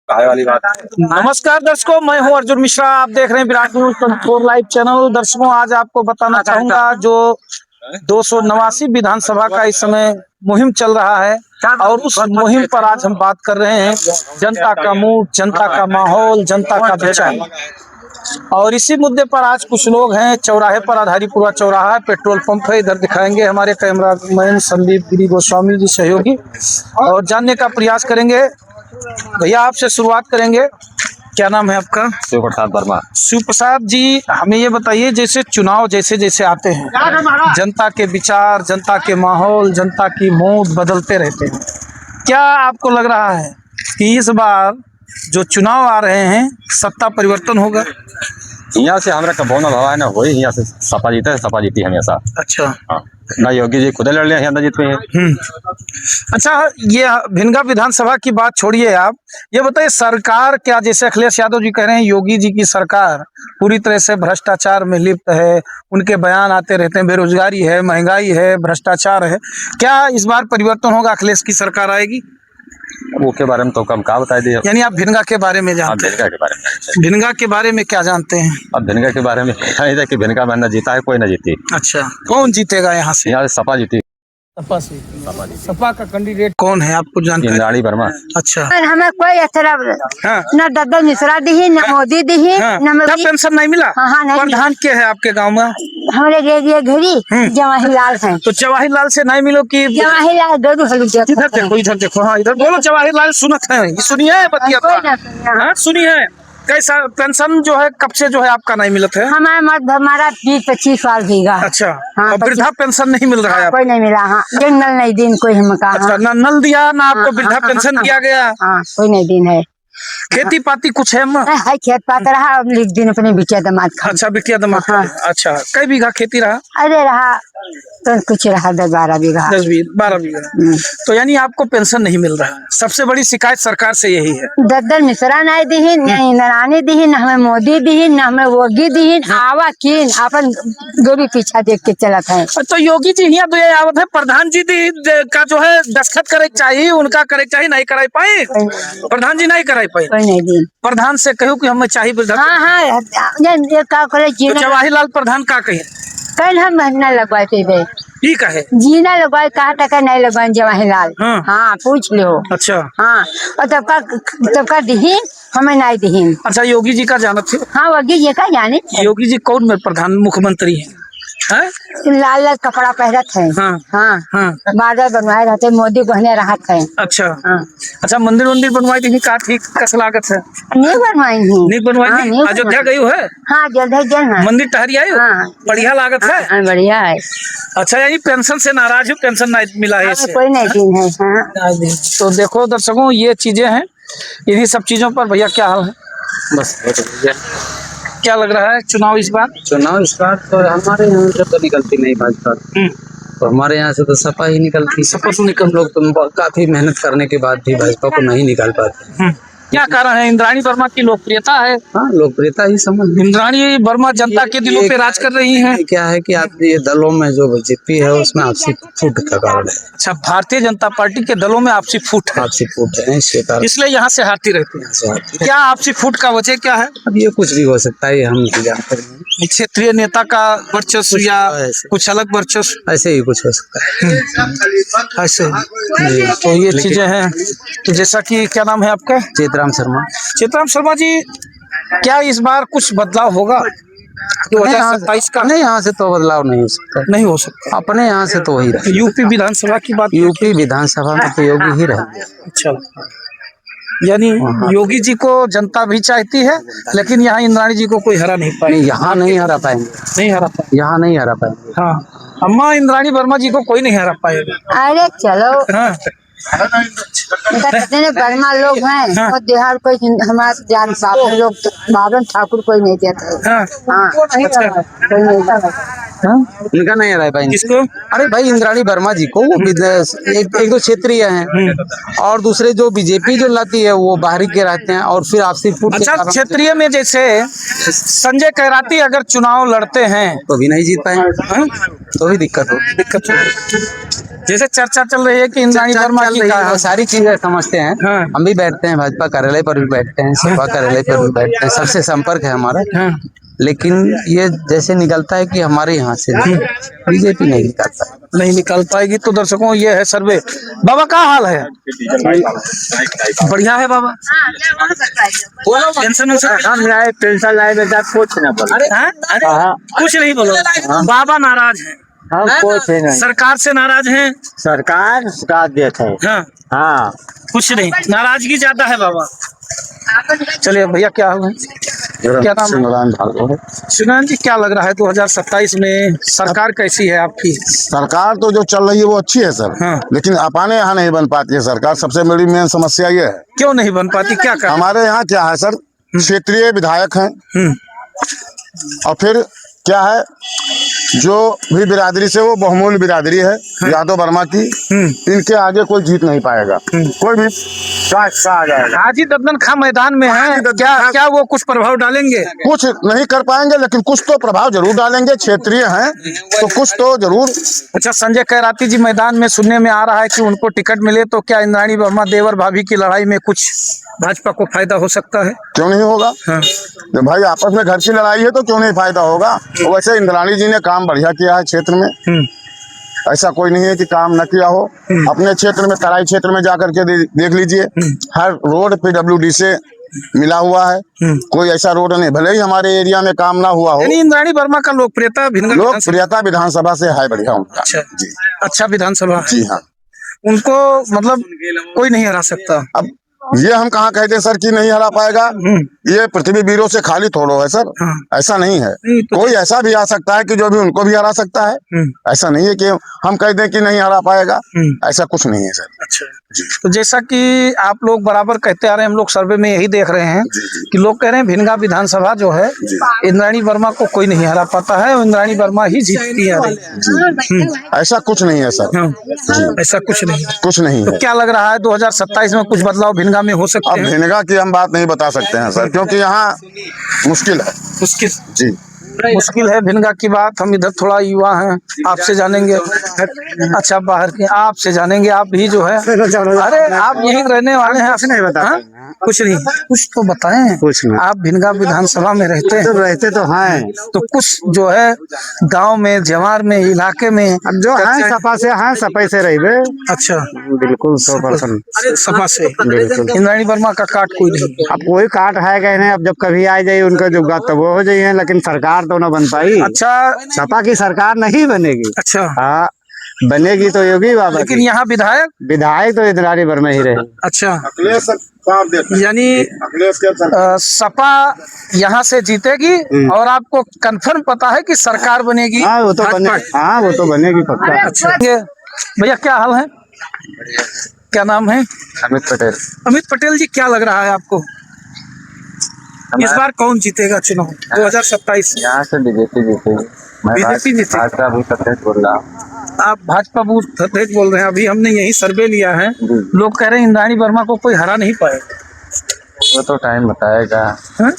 वाली बात। नमस्कार दर्शकों, मैं हूं अर्जुन मिश्रा। आप देख रहे हैं विराट न्यूज 24 लाइव चैनल। दर्शकों, आज आपको बताना चाहूंगा जो 289 विधानसभा का इस समय मुहिम चल रहा है और उस मुहिम पर आज हम बात कर रहे हैं। जनता का मूड, जनता का माहौल, जनता का विचार, और इसी मुद्दे पर आज कुछ लोग हैं चौराहे पर। आधारीपुरा चौराहा है, पेट्रोल पंप है। इधर दिखाएंगे हमारे कैमरामैन संदीप गिरी गोस्वामी जी सहयोगी, और जानने का प्रयास करेंगे। भैया, आपसे शुरुआत करेंगे। क्या नाम है आपका? शिव प्रसाद वर्मा। शिव प्रसाद जी, हमें ये बताइए, जैसे चुनाव जैसे जैसे आते हैं, जनता के विचार, जनता के माहौल, जनता की मूड बदलते रहते हैं। क्या आपको लग रहा है कि इस बार जो चुनाव आ रहे हैं सत्ता परिवर्तन होगा? यहाँ से हमारा कबो ना भवा है ना वही यहाँ से सपा जीता है, सपा जीती हमेशा। अच्छा। हाँ, ना योगी जी खुद लड़ लिया यहाँ जीत पे है। अच्छा, ये भिनगा विधानसभा की बात छोड़िए, आप ये बताइए, सरकार क्या, जैसे अखिलेश यादव जी कह रहे हैं योगी जी की सरकार पूरी तरह से भ्रष्टाचार में लिप्त है, उनके बयान आते रहते हैं, बेरोजगारी है, महंगाई है, भ्रष्टाचार है। क्या इस बार परिवर्तन होगा, अखिलेश की सरकार आएगी? वो के बारे में तो कम का बता दिया। यानी आप भिनगा के बारे में जानते हैं? भिनगा के बारे में। भिनगा के बारे में क्या जानते हैं? अब भिनगा के बारे में कि भिनगा में ना जीता है कोई ना जीती। अच्छा, कौन जीतेगा यहाँ से? यहाँ से सपा जीती। सपा से। सपा का कैंडिडेट कौन है, आपको जानकारी? इंद्राणी वर्मा। अच्छा। हमें कोई एतराब हाँ। न दद्दा मिश्रा दी, न मोदी दी, हाँ। न क्या पेंशन नहीं मिला? हाँ, नहीं। प्रधान के है आपके गांव में? हमारे लिए घड़ी जवाहरलाल है। तो जवाहरलाल से नहीं मिलो कि? जवाहरलाल दो इधर देखो, इधर देखो। हाँ, इधर बोलो। जवाहरलाल सुनत है, ये सुनिए बतिया। हाँ, सुनिए। कैसा पेंशन जो है, कब से जो है आपका नहीं मिलता है? हमारा 20-25 साल भीगा। अच्छा। हाँ, और वृद्धा पेंशन नहीं मिल रहा है? कोई नहीं मिला। हाँ, नल नहीं दिन कोई हम कहा। अच्छा, ना नल दिया ना आपको वृद्धा पेंशन दिया गया? हाँ, कोई नहीं दिन है। खेती पाती कुछ है? है खेत पात रहा, लिख दिन अपने बिटिया दमाद खा। अच्छा, बिटिया दमाद। हाँ। अच्छा, कई बीघा खेती रहा? अरे रहा तो कुछ रहा 10-12 बीघा। 10-12 बीघा। तो यानी आपको पेंशन नहीं मिल रहा है। सबसे बड़ी शिकायत सरकार से यही है। दद्दन मिश्रा नहीं दी, न इंद्राणी दी, न हमें मोदी दी, न हमें योगी दी। आवा किन अपन गोभी पीछा देख के चलत है। तो योगी जी यहाँ तो आवत है, प्रधान जी का जो है दस्तखत करे चाहिए, उनका करे चाहिए, नहीं कराई पाए। प्रधान जी नहीं कराई पाए। कोई नहीं दी। प्रधान से कहूँ कि हमें चाहिए वृद्धा। हाँ, का करे तो जवाहरलाल प्रधान का कहे? कल हम न लगवाए थे ठीक है, जीना लगवाए, कहा टका नहीं लगवाए जवाहरलाल। हाँ। हाँ, पूछ लो। अच्छा। हाँ, और तब का दिहीन हमें नहीं दिहीन। अच्छा, योगी जी का जानत थे? हाँ, योगी जी का जाने। योगी जी कौन में प्रधान मुख्यमंत्री है? लाल लाल कपड़ा पहनत है। हाँ। हाँ, हाँ। बादल बनवाए रहते, मोदी कहने रहत है। अच्छा। हाँ। अच्छा, मंदिर बनवाई थी का? ठीक कस लागत है? नहीं बनवाई नहीं बनवाई थी? अयोध्या गई है? हाँ, अयोध्या जन है। मंदिर टहरिया है? हाँ। बढ़िया लागत है? हाँ, बढ़िया है। अच्छा, यानी पेंशन से नाराज हो? पेंशन नहीं मिला है इससे? कोई नहीं दिन है। हाँ। तो देखो दर्शकों, ये चीजें हैं। इन्हीं सब चीजों पर भैया क्या हाल है? बस क्या लग रहा है चुनाव इस बार? चुनाव इस बार तो हमारे यहाँ से तो निकलती नहीं भाजपा। तो हमारे यहाँ से तो सपा ही निकलती। सपा से निकल। हम लोग तो काफी मेहनत करने के बाद भी भाजपा को नहीं निकाल पाते। क्या कारण है? इंद्राणी वर्मा की लोकप्रियता है। हाँ, लोकप्रियता ही समझ। इंद्राणी वर्मा जनता के दिलों पे राज कर रही हैं। क्या है कि आप ये दलों में जो बीजेपी है उसमें आपसी फूट का कारण है। अच्छा, भारतीय जनता पार्टी के दलों में आपसी फूट है? आपसी फूट है, इसके कारण इसलिए यहाँ से हारती रहती है। क्या आपसी फूट का वजह क्या है? अब ये कुछ भी हो सकता है, हम नहीं जानते हैं। क्षेत्रीय नेता का वर्चस्व या कुछ अलग वर्चस्व? ऐसे ही कुछ हो सकता है। ऐसे तो ये चीजें हैं। तो जैसा कि क्या नाम है आपका? चेतराम शर्मा। चेतराम शर्मा जी, क्या इस बार कुछ बदलाव होगा 2027 का? नहीं, यहाँ से तो बदलाव नहीं हो सकता। नहीं हो सकता। अपने यहाँ से तो वही रहे। यूपी विधानसभा की बात? यूपी विधानसभा में तो योगी ही रहे। अच्छा, यानी योगी जी को जनता भी चाहती है, लेकिन यहाँ इंद्राणी जी को कोई हरा नहीं पाएगा। यहाँ नहीं हरा पाएंगे। नहीं हरा पाएंगे। यहाँ नहीं हरा पाएंगे। हाँ, अम्मा इंद्राणी वर्मा जी को कोई नहीं हरा पाएगा। अरे चलो, हाँ। कितने वर्मा लोग हैं। हाँ। और बिहार कोई हमारा जान लोग बाबन ठाकुर कोई नहीं देता। हाँ। हाँ, अच्छा। कोई नहीं देता। उनका नहीं हरा पाएंगे। किसको? अरे भाई, इंद्राणी वर्मा जी को वो एक दो क्षेत्रीय हैं और दूसरे जो बीजेपी जो लाती है वो बाहरी के रहते हैं और फिर आपसी फूट। अच्छा, क्षेत्रीय में जैसे संजय कैराती अगर चुनाव लड़ते हैं तो भी नहीं जीत पाएंगे। तो भी दिक्कत हो। जैसे चर्चा चल रही है कि इंद्राणी चर्चा वर्मा चल की रही है, कहा वो सारी चीजें समझते हैं। हाँ। हम भी बैठते हैं, भाजपा कार्यालय पर भी बैठते हैं, सपा कार्यालय पर भी बैठते हैं, सबसे संपर्क है हमारा। हाँ। लेकिन ये जैसे निकलता है कि हमारे यहाँ से बीजेपी नहीं निकलता है। नहीं निकाल पाएगी। तो दर्शकों ये है सर्वे। बाबा क्या हाल है? बढ़िया है बाबा। पेंशन पेंशन लाए बेटा कुछ ना बोलो। हाँ? अरे कुछ नहीं बोलो। बाबा नाराज हैं, हम कुछ नहीं, सरकार से नाराज हैं। सरकार साथ देते हैं। हाँ, हाँ कुछ नहीं, नाराजगी ज्यादा है बाबा। चलिए भैया क्या हुआ? क्या नाम? सुनान जी, क्या लग रहा है 2027 में सरकार कैसी है आपकी? सरकार तो जो चल रही है वो अच्छी है सर। हाँ। लेकिन अपने यहाँ नहीं बन पाती है सरकार। सबसे बड़ी मेन समस्या ये है। क्यों नहीं बन पाती, क्या कारण? हमारे यहाँ क्या है सर, क्षेत्रीय विधायक हैं और फिर क्या है, जो भी बिरादरी से वो बहुमूल्य बिरादरी है यादव वर्मा की, इनके आगे कोई जीत नहीं पाएगा। कोई भी आ जाएगा। हाजी दद्दन खां मैदान में है, क्या वो कुछ प्रभाव डालेंगे? कुछ नहीं कर पाएंगे लेकिन कुछ तो प्रभाव जरूर डालेंगे। क्षेत्रीय हैं तो कुछ तो जरूर। अच्छा, संजय कैराती जी मैदान में सुनने में आ रहा है कि उनको टिकट मिले तो क्या इंद्राणी वर्मा देवर भाभी की लड़ाई में कुछ भाजपा को फायदा हो सकता है? क्यों नहीं होगा? हाँ। जब भाई आपस में घर की लड़ाई है तो क्यों नहीं फायदा होगा। वैसे इंद्राणी जी ने काम बढ़िया किया है क्षेत्र में। ऐसा कोई नहीं है कि काम न किया हो। अपने क्षेत्र में, तराई क्षेत्र में जाकर के देख लीजिए, हर रोड PWD से मिला हुआ है। कोई ऐसा रोड नहीं, भले ही हमारे एरिया में काम ना हुआ हो। यानी इंद्राणी वर्मा का लोकप्रियता लोकप्रियता विधानसभा से है बढ़िया उनका। अच्छा जी, अच्छा विधानसभा। जी हाँ। उनको मतलब कोई नहीं हरा सकता। अब ये हम कहाँ कहते हैं सर कि नहीं हरा पाएगा। ये पृथ्वी वीरों से खाली थोड़ो है सर। हाँ। ऐसा नहीं है। नहीं तो कोई ऐसा भी आ सकता है कि जो भी उनको भी हरा सकता है। ऐसा नहीं है कि हम कह दें कि नहीं हरा पाएगा। ऐसा कुछ नहीं है सर। अच्छा, तो जैसा कि आप लोग बराबर कहते आ रहे हैं, हम लोग सर्वे में यही देख रहे हैं कि लोग कह रहे हैं भिनगा विधानसभा जो है इंद्राणी वर्मा को कोई नहीं हरा पाता है और इंद्राणी वर्मा ही जीतती है। ऐसा कुछ नहीं है सर। हाँ, ऐसा कुछ नहीं, कुछ नहीं तो है। क्या लग रहा है 2027 में कुछ बदलाव भिनगा में हो सकते अब हैं? भिनगा की हम बात नहीं बता सकते हैं सर, क्योंकि यहाँ मुश्किल है। मुश्किल जी, मुश्किल है भिनगा की बात। हम इधर थोड़ा युवा हैं, आपसे जानेंगे। अच्छा, बाहर के आपसे जानेंगे। आप भी जो है, अरे आप यहीं रहने वाले हैं? नहीं बता। कुछ नहीं, कुछ तो बताएं। कुछ नहीं। आप भिनगा विधानसभा में रहते हैं? तो रहते तो हैं, तो कुछ जो है गांव में, जवार में, इलाके में अब जो है सपा से हैं, सपा से रहिबे। अच्छा, बिल्कुल 100%। सपा से इंद्राणी वर्मा का काट कोई नहीं। अब कोई काट है गए नहीं। अब जब कभी आ जाए उनका जो बात तो वो हो जाइए, लेकिन सरकार तो न बन पाई। अच्छा, सपा की सरकार नहीं बनेगी। अच्छा, हाँ, बनेगी तो योगी बाबा लेकिन की। यहाँ विधायक विधायक तो इंद्राणी वर्मा ही रहे। अच्छा, यानी सपा यहाँ से जीतेगी और आपको कंफर्म पता है कि सरकार बनेगी? हाँ वो तो बने, हाँ वो तो बनेगी पक्का। अच्छा, भैया क्या हाल है? क्या नाम है? अमित पटेल। अमित पटेल जी, क्या लग रहा है आपको इस बार कौन जीतेगा चुनाव 2027? यहाँ से बीजेपी जीतेगी। बीजेपी जीतेगी। भाजपा अभी सत्तेज बोल रहा हूँ। आप भाजपा बूथ तेज बोल रहे हैं। अभी हमने यही सर्वे लिया है, लोग कह रहे हैं इंद्राणी वर्मा को कोई हरा नहीं पाएगा। वो तो टाइम बताएगा। हाँ?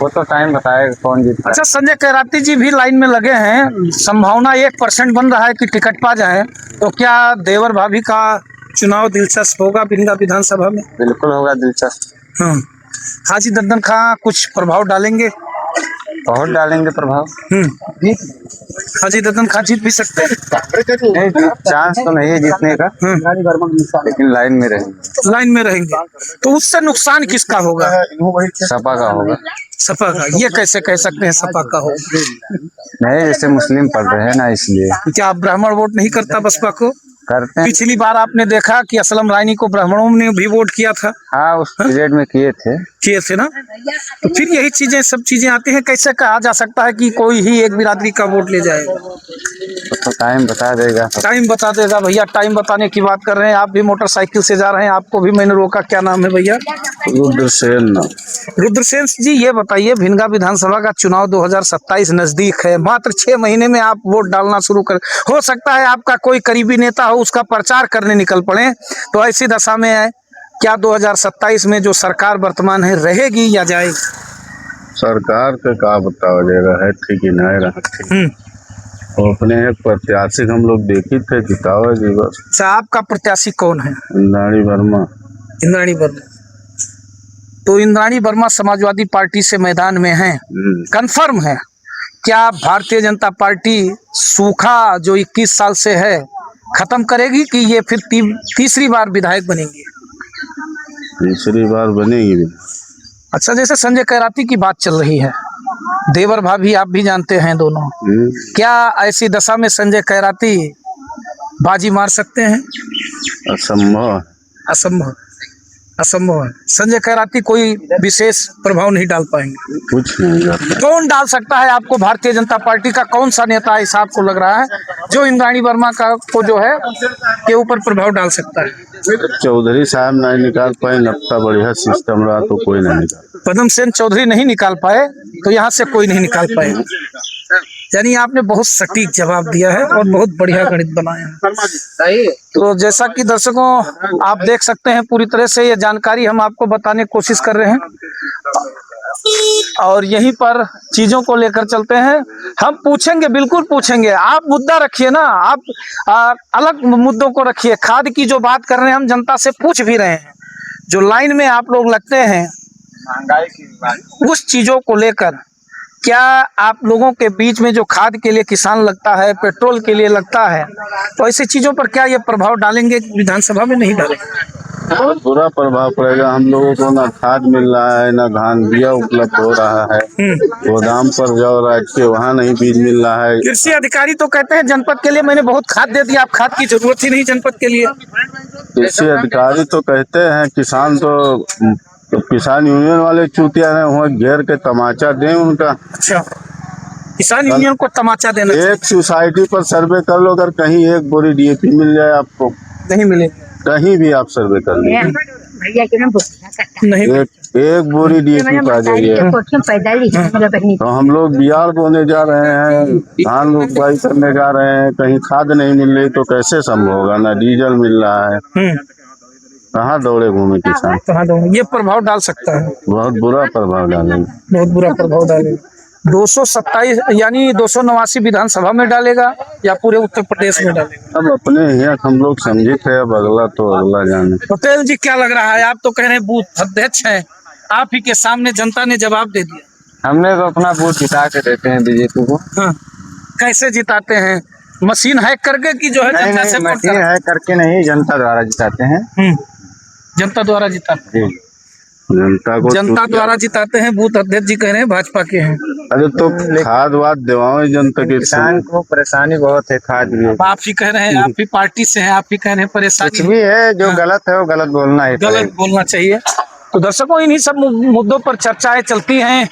वो तो टाइम बताएगा कौन जीता। अच्छा, संजय कैराती जी भी लाइन में लगे हैं। संभावना 1% बन रहा है कि टिकट पा जाए। तो क्या देवर भाभी का चुनाव दिलचस्प होगा भिनगा विधानसभा में? बिल्कुल होगा दिलचस्प। हाँ। हाजी दद्दन खां कुछ प्रभाव डालेंगे? बहुत डालेंगे प्रभाव। हाजी दद्दन खां जीत भी सकते हैं? नहीं, चांस तो नहीं है जीतने का, लेकिन लाइन में रहेंगे। लाइन में रहेंगे तो उससे नुकसान किसका होगा? सपा का होगा। सपा का। ये कैसे कह सकते हैं सपा का हो? नहीं, जैसे मुस्लिम पढ़ रहे हैं ना, इसलिए। क्या आप ब्राह्मण वोट नहीं करता बसपा को? करते हैं। पिछली बार आपने देखा कि असलम रानी को ब्राह्मणों ने भी वोट किया था। हाँ, उस पीरियड में किए थे ना। तो फिर यही चीजें, सब चीजें आती हैं। कैसे कहा जा सकता है कि कोई ही एक बिरादरी का वोट ले जाएगा? तो टाइम बता देगा। टाइम बता देगा। भैया टाइम बताने की बात कर रहे हैं, आप भी मोटरसाइकिल से जा रहे हैं, आपको भी मैंने रोका। क्या नाम है भैया? रुद्रसेन। रुद्रसेन जी, ये बताइए भिनगा विधानसभा का चुनाव 2027 नजदीक है। मात्र 6 महीने में आप वोट डालना शुरू कर, हो सकता है आपका कोई करीबी नेता हो, उसका प्रचार करने निकल पड़े। तो ऐसी दशा में है, क्या 2027 में जो सरकार वर्तमान है रहेगी या जाएगी? सरकार के का बताओ, है ठीक ही नहीं रहा। और अपने एक प्रत्याशी हम लोग देखे थे, जितावा जी बस। अच्छा, आपका प्रत्याशी कौन है? इंद्राणी वर्मा। इंद्राणी वर्मा। तो इंद्राणी वर्मा समाजवादी पार्टी से मैदान में हैं, कंफर्म है। क्या भारतीय जनता पार्टी सूखा जो 21 साल से है खत्म करेगी कि ये फिर तीसरी बार विधायक बनेंगे? तीसरी बार बनेगी। अच्छा, जैसे संजय कैराती की बात चल रही है, देवर भाभी आप भी जानते हैं दोनों, क्या ऐसी दशा में संजय कैराती बाजी मार सकते हैं? असंभव। असंभव, असंभव है। संजय कैराती कोई विशेष प्रभाव नहीं डाल पाएंगे। कुछ नहीं करता। कौन डाल सकता है आपको? भारतीय जनता पार्टी का कौन सा नेता ऐसा आपको लग रहा है जो इंद्राणी वर्मा का को जो है के ऊपर प्रभाव डाल सकता है? चौधरी साहब नहीं निकाल पाए, लगता बढ़िया सिस्टम रहा तो कोई नहीं निकाल। पदम सेन चौधरी नहीं निकाल पाए तो यहाँ से कोई नहीं निकाल पाएगा। यानी आपने बहुत सटीक जवाब दिया है और बहुत बढ़िया गणित बनाया है। तो जैसा कि दर्शकों आप देख सकते हैं, पूरी तरह से ये जानकारी हम आपको बताने की कोशिश कर रहे हैं और यहीं पर चीजों को लेकर चलते हैं। हम पूछेंगे, बिल्कुल पूछेंगे। आप मुद्दा रखिए ना, आप अलग मुद्दों को रखिए। खाद की जो बात कर रहे हैं हम जनता से पूछ भी रहे हैं। जो लाइन में आप लोग लगते हैं महंगाई की उस चीजों को लेकर, क्या आप लोगों के बीच में जो खाद के लिए किसान लगता है, पेट्रोल के लिए लगता है, तो ऐसी चीजों पर क्या ये प्रभाव डालेंगे? विधानसभा में नहीं डालेंगे? बहुत बुरा प्रभाव पड़ेगा। हम लोगों को ना खाद मिल रहा है, ना धान बिया उपलब्ध हो रहा है। गोदाम पर जाओ राज के, वहाँ नहीं बीज मिल रहा है। कृषि अधिकारी तो कहते हैं जनपद के लिए मैंने बहुत खाद दे दिया, अब खाद की जरूरत ही नहीं जनपद के लिए। कृषि अधिकारी तो कहते हैं, किसान तो किसान यूनियन वाले चूतिया ने वहाँ घेर के तमाचा दें उनका। अच्छा, किसान यूनियन को तमाचा देना चाहिए। एक सोसाइटी पर सर्वे कर लो, अगर कहीं एक बोरी डीएपी मिल जाए आपको, नहीं मिले, कहीं भी आप सर्वे कर लीजिए, नहीं एक बोरी डीएपी पा जाइए। तो हम लोग बियाड़ बोने जा रहे हैं, धान रोपाई करने जा रहे हैं, कहीं खाद नहीं मिल रही तो कैसे संभव होगा? ना डीजल मिल रहा है, कहाँ दौड़े घूमे किसान? कहाँ दौड़े? ये प्रभाव डाल सकता है, बहुत बुरा प्रभाव डालेगा। बहुत बुरा प्रभाव डालेगा। 227 यानी 289 विधानसभा में डालेगा या पूरे उत्तर प्रदेश में डालेगा? अब अपने यहाँ हम लोग समझे थे, अब अगला तो अगला जाने। पटेल जी, क्या लग रहा है? आप तो कह रहे हैं बूथ अध्यक्ष हैं, आप ही के सामने जनता ने जवाब दे दिया। हमने तो अपना वोट जिता के देते हैं बीजेपी को। हाँ, कैसे जिताते हैं? मशीन हैक करके कि जो है जनता से वोट मशीन है करके नहीं, जनता द्वारा जिताते हैं। जनता द्वारा जिताते हैं, जनता द्वारा जिताते हैं। बूथ अध्यक्ष जी कह रहे हैं भाजपा के हैं। अरे तो खाद वाद दिवाओ जनता के। किसान को परेशानी बहुत है खाद भी। आप ही कह रहे हैं, आप ही पार्टी से हैं, आप ही कह रहे हैं परेशानी कुछ भी है जो गलत है वो गलत बोलना है, गलत बोलना चाहिए। तो दर्शकों, इन्हीं सब मुद्दों पर चर्चाएं चलती हैं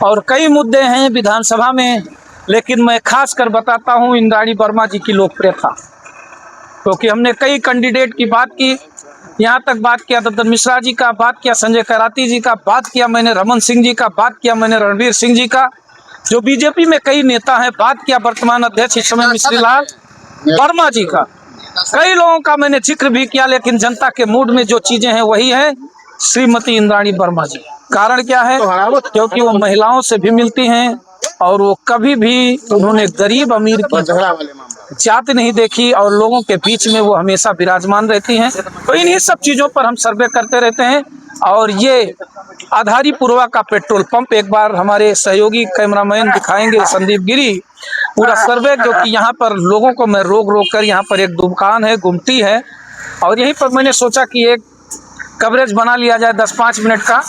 और कई मुद्दे हैं विधानसभा में, लेकिन मैं खास कर बताता हूं इंद्राणी वर्मा जी की लोकप्रियता, क्योंकि हमने कई कैंडिडेट की बात की, यहाँ तक बात किया दद्दन मिश्रा जी का, बात किया संजय कैराती जी का, बात किया मैंने रमन सिंह जी का, बात किया मैंने रणवीर सिंह जी का, जो बीजेपी में कई नेता हैं, बात किया वर्तमान अध्यक्ष इस समय मिश्रीलाल वर्मा जी का, कई लोगों का मैंने जिक्र भी किया, लेकिन जनता के मूड में जो चीजें हैं वही है श्रीमती इंद्राणी वर्मा जी। कारण क्या है? क्योंकि वो महिलाओं से भी मिलती हैं और वो कभी भी उन्होंने गरीब अमीर की जात नहीं देखी और लोगों के बीच में वो हमेशा विराजमान रहती हैं। तो इन्हीं सब चीजों पर हम सर्वे करते रहते हैं और ये आधारी पूर्वा का पेट्रोल पंप एक बार हमारे सहयोगी कैमरामैन दिखाएंगे संदीप गिरी, पूरा सर्वे, जो कि यहाँ पर लोगों को मैं रोक कर, यहाँ पर एक दुकान है, गुमटी है, और यहीं पर मैंने सोचा कि एक कवरेज बना लिया जाए 10-5 मिनट का,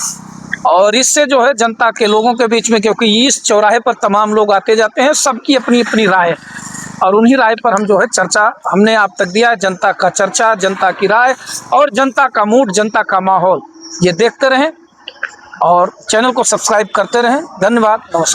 और इससे जो है जनता के लोगों के बीच में, क्योंकि इस चौराहे पर तमाम लोग आते जाते हैं, सबकी अपनी अपनी राय, और उन्हीं राय पर हम जो है चर्चा हमने आप तक दिया है। जनता का चर्चा, जनता की राय और जनता का मूड, जनता का माहौल, ये देखते रहें और चैनल को सब्सक्राइब करते रहें। धन्यवाद, नमस्कार।